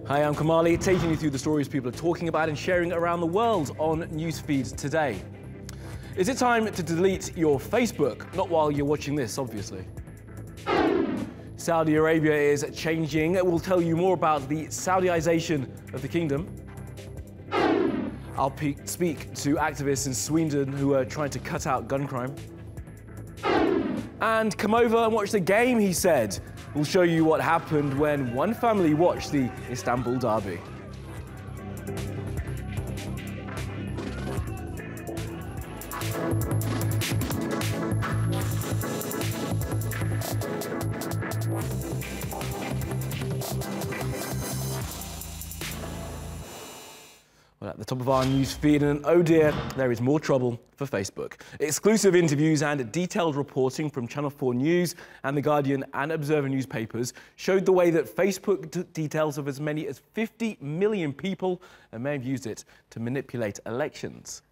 Hi, I'm Kamali, taking you through the stories people are talking about and sharing around the world on NewsFeed today. Is it time to delete your Facebook? Not while you're watching this, obviously. Saudi Arabia is changing. We'll tell you more about the Saudiization of the kingdom. I'll speak to activists in Sweden who are trying to cut out gun crime. And come over and watch the game, he said. We'll show you what happened when one family watched the Istanbul derby. Well, at the top of our news feed, and oh dear, there is more trouble for Facebook. Exclusive interviews and detailed reporting from Channel 4 News and The Guardian and Observer newspapers showed the way that Facebook details of as many as 50 million people and may have used it to manipulate elections.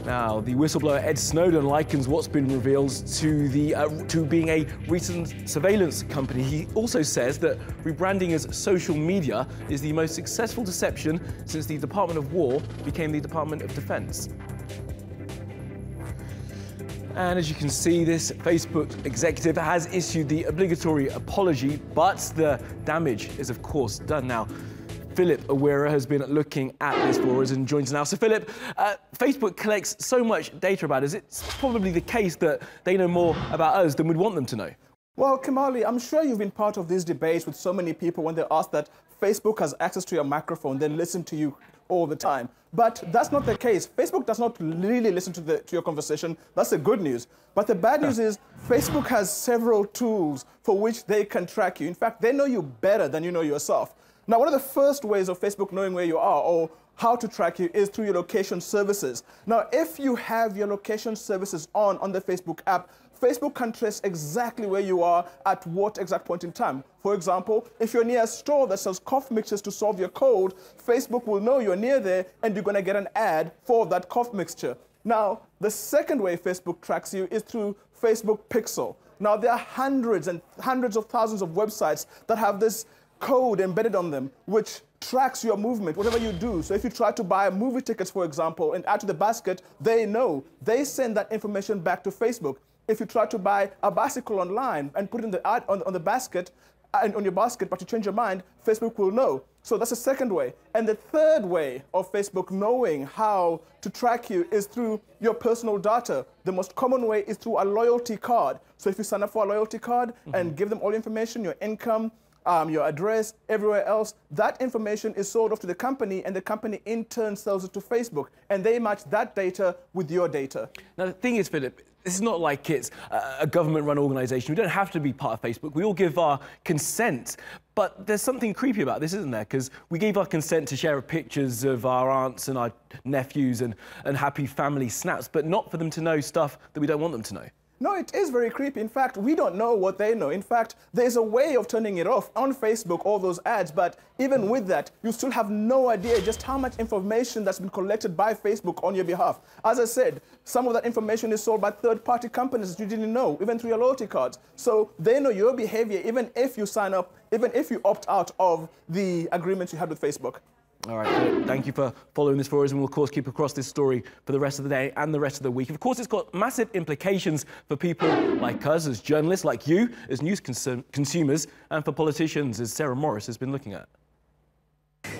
Now, the whistleblower Ed Snowden likens what's been revealed to being a recent surveillance company. He also says that rebranding as social media is the most successful deception since the Department of War became the Department of Defense. And as you can see, this Facebook executive has issued the obligatory apology, but the damage is, of course, done now. Philip Awira has been looking at this for us and joins us now. So, Philip, Facebook collects so much data about us. It's probably the case that they know more about us than we'd want them to know. Well, Kamali, I'm sure you've been part of these debates with so many people when they ask that Facebook has access to your microphone, then listen to you all the time. But that's not the case. Facebook does not really listen to your conversation. That's the good news. But the bad news is Facebook has several tools for which they can track you. In fact, they know you better than you know yourself. Now, one of the first ways of Facebook knowing where you are or how to track you is through your location services. Now, if you have your location services on the Facebook app, Facebook can trace exactly where you are at what exact point in time. For example, if you're near a store that sells cough mixtures to solve your cold, Facebook will know you're near there and you're going to get an ad for that cough mixture. Now, the second way Facebook tracks you is through Facebook Pixel. Now, there are hundreds and hundreds of thousands of websites that have this code embedded on them, which tracks your movement, whatever you do. So if you try to buy movie tickets, for example, and add to the basket, they know. They send that information back to Facebook. If you try to buy a bicycle online and put it in the ad on the basket, and on your basket, but you change your mind, Facebook will know. So that's the second way. And the third way of Facebook knowing how to track you is through your personal data. The most common way is through a loyalty card. So if you sign up for a loyalty card and give them all information, your income, your address, everywhere else, that information is sold off to the company, and the company in turn sells it to Facebook, and they match that data with your data. Now, the thing is, Philip, this is not like it's a government-run organisation. We don't have to be part of Facebook. We all give our consent. But there's something creepy about this, isn't there? Because we gave our consent to share pictures of our aunts and our nephews and happy family snaps, but not for them to know stuff that we don't want them to know. No, it is very creepy. In fact, we don't know what they know. In fact, there's a way of turning it off on Facebook, all those ads, but even with that, you still have no idea just how much information that's been collected by Facebook on your behalf. As I said, some of that information is sold by third-party companies that you didn't know, even through your loyalty cards. So they know your behavior, even if you sign up, even if you opt out of the agreements you had with Facebook. All right, Philip, thank you for following this for us, and we'll, of course, keep across this story for the rest of the day and the rest of the week. Of course, it's got massive implications for people like us, as journalists, like you, as news consumers, and for politicians, as Sarah Morris has been looking at.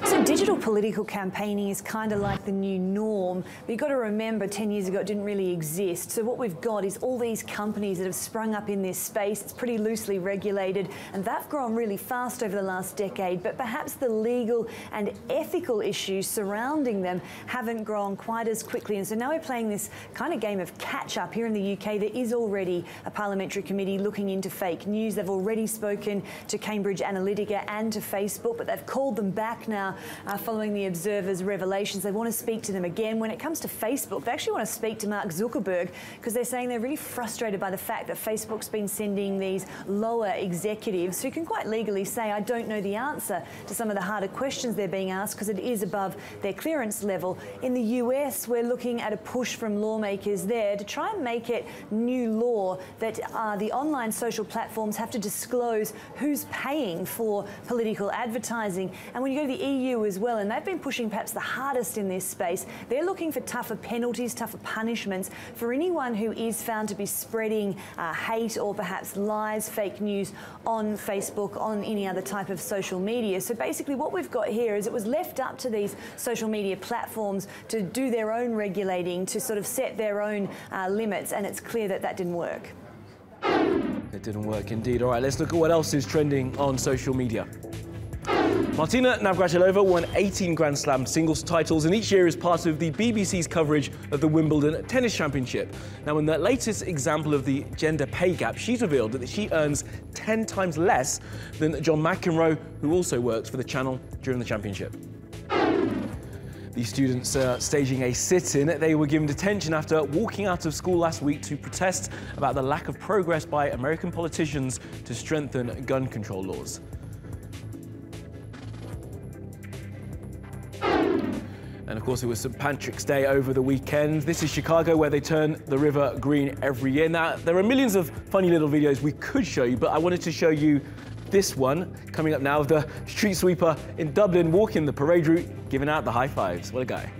So digital political campaigning is kind of like the new norm, but you've got to remember 10 years ago it didn't really exist. So what we've got is all these companies that have sprung up in this space. It's pretty loosely regulated, and they've grown really fast over the last decade, but perhaps the legal and ethical issues surrounding them haven't grown quite as quickly. And so now we're playing this kind of game of catch-up. Here in the UK, there is already a parliamentary committee looking into fake news. They've already spoken to Cambridge Analytica and to Facebook, but they've called them back now following the Observer's revelations. They want to speak to them again. When it comes to Facebook, they actually want to speak to Mark Zuckerberg because they're saying they're really frustrated by the fact that Facebook's been sending these lower executives who can quite legally say, I don't know the answer to some of the harder questions they're being asked because it is above their clearance level. In the US, we're looking at a push from lawmakers there to try and make it new law that the online social platforms have to disclose who's paying for political advertising. And when you go to the EU as well, and they've been pushing perhaps the hardest in this space, they're looking for tougher penalties, tougher punishments for anyone who is found to be spreading hate or perhaps lies, fake news on Facebook, on any other type of social media. So basically what we've got here is it was left up to these social media platforms to do their own regulating, to sort of set their own limits, and it's clear that that didn't work. It didn't work indeed. All right, let's look at what else is trending on social media. Martina Navratilova won 18 Grand Slam singles titles, and each year is part of the BBC's coverage of the Wimbledon Tennis Championship. Now, in the latest example of the gender pay gap, she's revealed that she earns 10 times less than John McEnroe, who also works for the channel during the championship. These students are staging a sit-in. They were given detention after walking out of school last week to protest about the lack of progress by American politicians to strengthen gun control laws. And of course, it was St. Patrick's Day over the weekend. This is Chicago, where they turn the river green every year. Now, there are millions of funny little videos we could show you, but I wanted to show you this one coming up now of the street sweeper in Dublin walking the parade route, giving out the high fives. What a guy.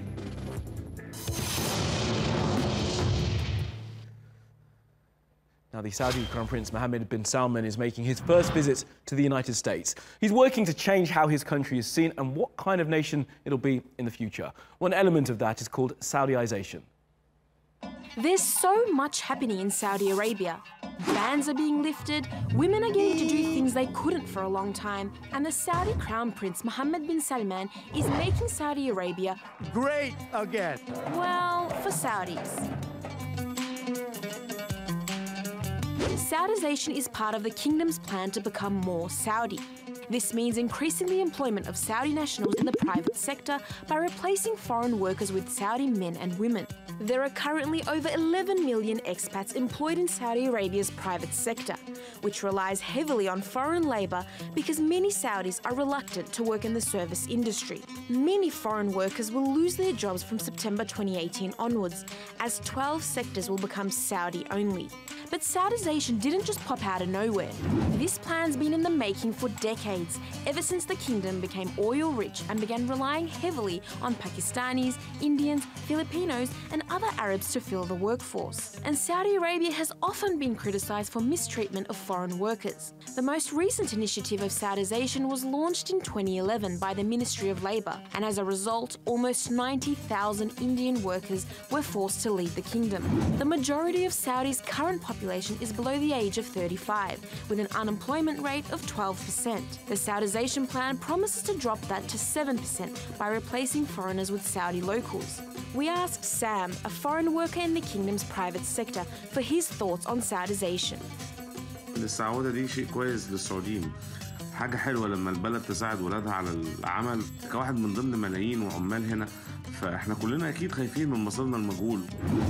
Now, the Saudi Crown Prince Mohammed bin Salman is making his first visit to the United States. He's working to change how his country is seen and what kind of nation it'll be in the future. One element of that is called Saudiization. There's so much happening in Saudi Arabia. Bans are being lifted, women are getting to do things they couldn't for a long time, and the Saudi Crown Prince Mohammed bin Salman is making Saudi Arabia great again. Well, for Saudis. Saudiization is part of the kingdom's plan to become more Saudi. This means increasing the employment of Saudi nationals in the private sector by replacing foreign workers with Saudi men and women. There are currently over 11 million expats employed in Saudi Arabia's private sector, which relies heavily on foreign labour because many Saudis are reluctant to work in the service industry. Many foreign workers will lose their jobs from September 2018 onwards, as 12 sectors will become Saudi-only. But Saudiization didn't just pop out of nowhere. This plan's been in the making for decades, ever since the kingdom became oil-rich and began relying heavily on Pakistanis, Indians, Filipinos and other Arabs to fill the workforce. And Saudi Arabia has often been criticised for mistreatment of foreign workers. The most recent initiative of Saudiization was launched in 2011 by the Ministry of Labour, and as a result, almost 90,000 Indian workers were forced to leave the kingdom. The majority of Saudi's current population is below the age of 35, with an unemployment rate of 12%. The Saudiization plan promises to drop that to 7% by replacing foreigners with Saudi locals. We asked Sam, a foreign worker in the kingdom's private sector, for his thoughts on Saudiization. السعودة دي شيء كويس للسعوديين. حاجة حلوة لما البلد تساعد ولادها على العمل كواحد من ضمن ملايين وعمال هنا. فاحنا كلنا اكيد خايفين من مصيرنا المجهول.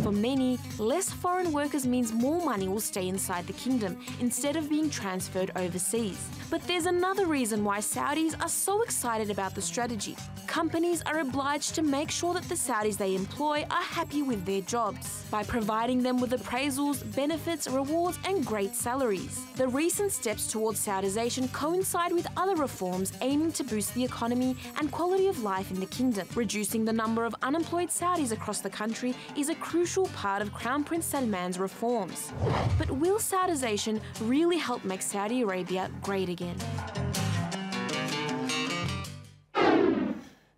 For many, less foreign workers means more money will stay inside the kingdom instead of being transferred overseas. But there's another reason why Saudis are so excited about the strategy. Companies are obliged to make sure that the Saudis they employ are happy with their jobs by providing them with appraisals, benefits, rewards and great salaries. The recent steps towards Saudiization coincide with other reforms aiming to boost the economy and quality of life in the kingdom. Reducing the number of unemployed Saudis across the country is a crucial part of Crown Prince Salman's reforms. But will Saudiization really help make Saudi Arabia great again?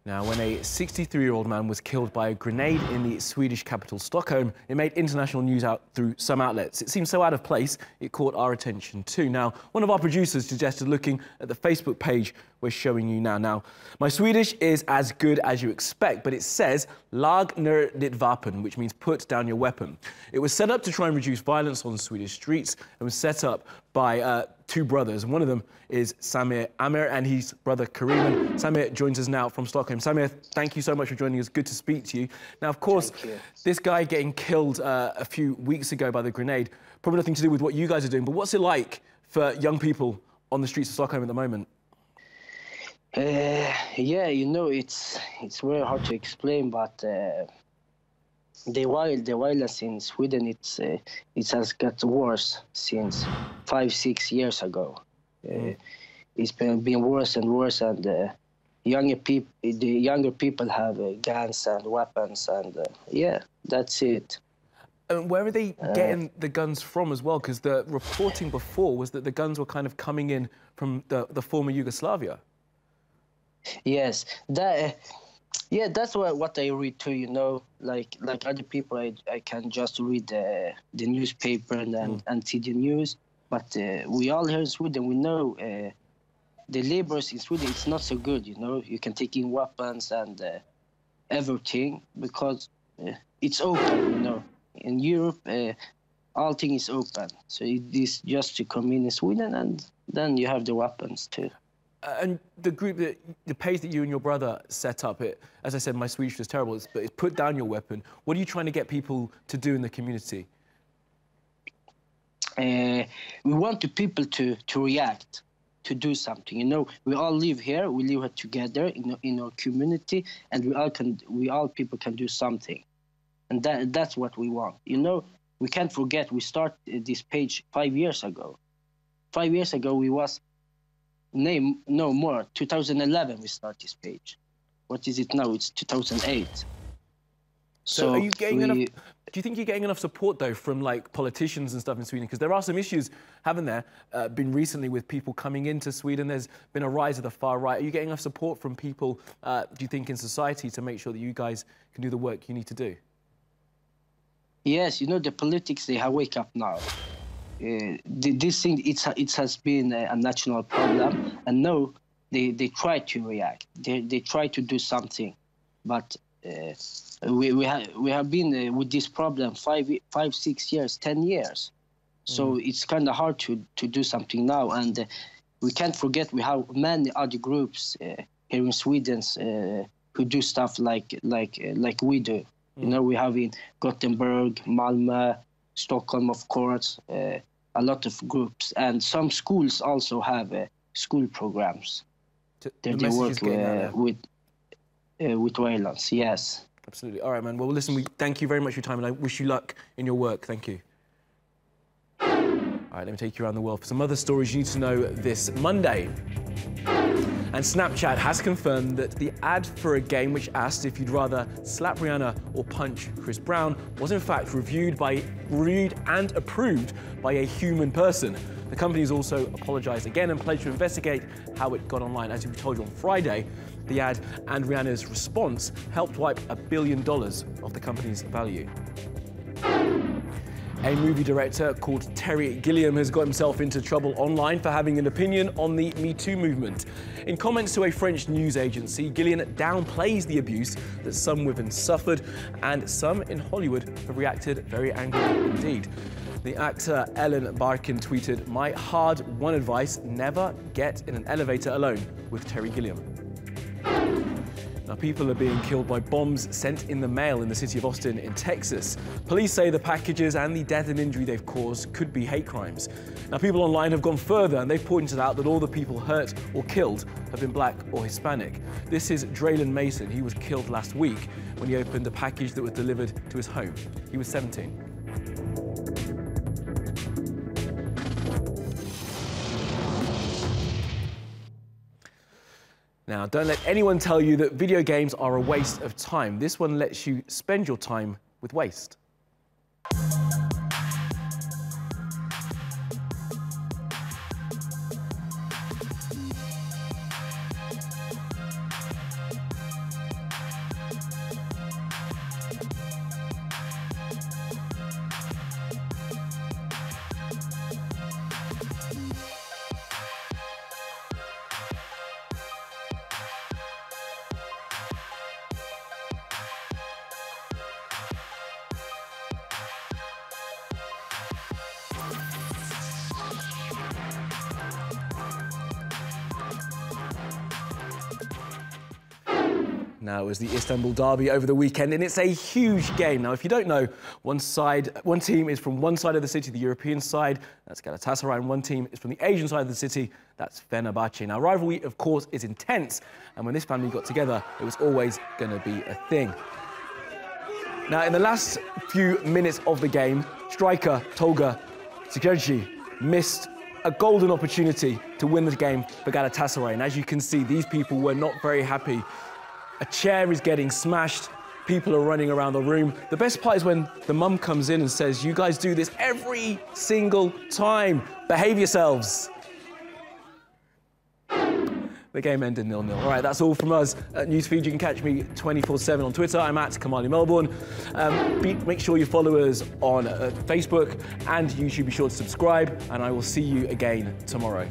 Now, when a 63-year-old man was killed by a grenade in the Swedish capital, Stockholm, it made international news out through some outlets. It seemed so out of place, it caught our attention too. Now, one of our producers suggested looking at the Facebook page where we're showing you now. Now, my Swedish is as good as you expect, but it says "Lag ner ditt vapen," which means put down your weapon. It was set up to try and reduce violence on Swedish streets and was set up by two brothers. One of them is Samir Amir and his brother Karim. And Samir joins us now from Stockholm. Samir, thank you so much for joining us. Good to speak to you. Now, of course, this guy getting killed a few weeks ago by the grenade, probably nothing to do with what you guys are doing, but what's it like for young people on the streets of Stockholm at the moment? Yeah, you know, it's very hard to explain, but the violence in Sweden, it has got worse since 5-6 years ago. It's been worse and worse, and the younger people have guns and weapons, and yeah, that's it. And where are they getting the guns from as well? Because the reporting before was that the guns were kind of coming in from the former Yugoslavia. Yes, that's what I read too. You know, like other people, I can just read the newspaper and see the news. But we all here in Sweden, we know the laborers in Sweden, it's not so good. You know, you can take in weapons and everything because it's open. You know, in Europe, all things is open. So it is just to come in Sweden, and then you have the weapons too. And the group, the page that you and your brother set up, as I said, my Swedish is terrible, but it's put down your weapon. What are you trying to get people to do in the community? We want the people to react, to do something. You know, we all live here. We live here together in our community, and we all people can do something, and that's what we want. You know, we can't forget we started this page 5 years ago. 5 years ago we was. No more. 2011 we start this page. What is it now? It's 2008. So are you getting enough? Do you think you're getting enough support though from like politicians and stuff in Sweden? Because there are some issues, haven't there, been recently with people coming into Sweden. There's been a rise of the far right. Are you getting enough support from people? Do you think in society to make sure that you guys can do the work you need to do? Yes, you know the politics. They have wake up now. This thing, it has been a national problem, and now they try to react. They try to do something, but we have been with this problem 5-6 years, 10 years. So it's kind of hard to do something now, and we can't forget we have many other groups here in Sweden who do stuff like we do. You know, we have in Gothenburg, Malmö, Stockholm, of course, a lot of groups, and some schools also have school programs. They work with violence. Yes. Absolutely. All right, man. Well, listen, we thank you very much for your time, and I wish you luck in your work. Thank you. All right, let me take you around the world for some other stories you need to know this Monday. And Snapchat has confirmed that the ad for a game which asked if you'd rather slap Rihanna or punch Chris Brown was in fact reviewed and approved by a human person. The company has also apologised again and pledged to investigate how it got online. As we told you on Friday, the ad and Rihanna's response helped wipe $1 billion off the company's value. A movie director called Terry Gilliam has got himself into trouble online for having an opinion on the Me Too movement. In comments to a French news agency, Gilliam downplays the abuse that some women suffered, and some in Hollywood have reacted very angrily indeed. The actor Ellen Barkin tweeted, "My hard-won advice, never get in an elevator alone with Terry Gilliam." Now, people are being killed by bombs sent in the mail in the city of Austin in Texas. Police say the packages and the death and injury they've caused could be hate crimes. Now, people online have gone further, and they've pointed out that all the people hurt or killed have been black or Hispanic. This is Draylen Mason. He was killed last week when he opened a package that was delivered to his home. He was 17. Now, don't let anyone tell you that video games are a waste of time. This one lets you spend your time with waste. Now, it was the Istanbul derby over the weekend, and it's a huge game. Now, if you don't know, one team is from one side of the city, the European side, that's Galatasaray, and one team is from the Asian side of the city, that's Fenerbahce. Now, rivalry, of course, is intense, and when this family got together, it was always going to be a thing. Now, in the last few minutes of the game, striker Tolga Cikerci missed a golden opportunity to win the game for Galatasaray. And as you can see, these people were not very happy. A chair is getting smashed. People are running around the room. The best part is when the mum comes in and says, "You guys do this every single time. Behave yourselves." The game ended 0-0. All right, that's all from us at NewsFeed. You can catch me 24/7 on Twitter. I'm at Kamali Melbourne. Make sure you follow us on Facebook and YouTube. Be sure to subscribe, and I will see you again tomorrow.